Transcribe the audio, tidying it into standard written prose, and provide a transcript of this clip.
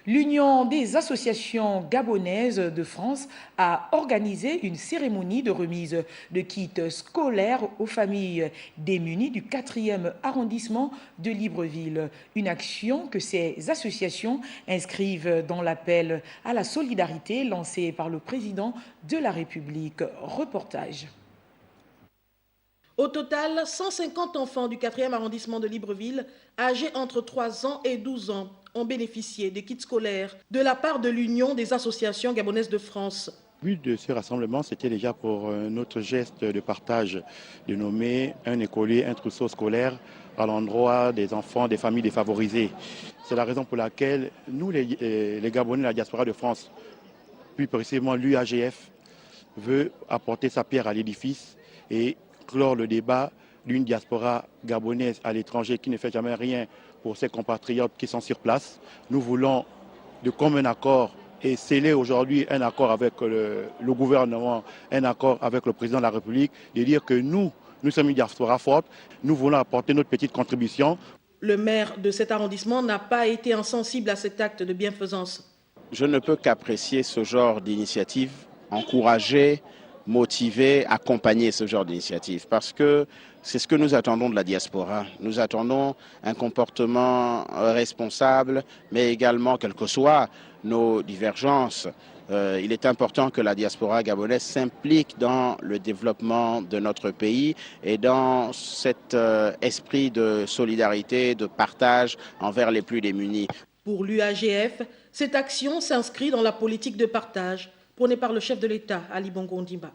L'Union des associations gabonaises de France a organisé une cérémonie de remise de kits scolaires aux familles démunies du 4e arrondissement de Libreville. Une action que ces associations inscrivent dans l'appel à la solidarité lancé par le président de la République. Reportage. Au total, 150 enfants du 4e arrondissement de Libreville, âgés entre 3 ans et 12 ans, ont bénéficié des kits scolaires de la part de l'Union des associations gabonaises de France. Le but de ce rassemblement, c'était déjà pour notre geste de partage, de nommer un écolier, un trousseau scolaire à l'endroit des enfants des familles défavorisées. C'est la raison pour laquelle nous, les Gabonais de la diaspora de France, plus précisément l'UAGF, veut apporter sa pierre à l'édifice et clore le débat d'une diaspora gabonaise à l'étranger qui ne fait jamais rien pour ses compatriotes qui sont sur place. Nous voulons, de commun accord, et sceller aujourd'hui un accord avec le gouvernement, un accord avec le président de la République, de dire que nous sommes une diaspora forte, nous voulons apporter notre petite contribution. Le maire de cet arrondissement n'a pas été insensible à cet acte de bienfaisance. Je ne peux qu'apprécier ce genre d'initiative, encourager, motiver, accompagner ce genre d'initiative, parce que c'est ce que nous attendons de la diaspora. Nous attendons un comportement responsable, mais également, quelles que soient nos divergences, il est important que la diaspora gabonaise s'implique dans le développement de notre pays et dans cet esprit de solidarité, de partage envers les plus démunis. Pour l'UAGF, cette action s'inscrit dans la politique de partage prônée par le chef de l'État, Ali Bongo Ondimba.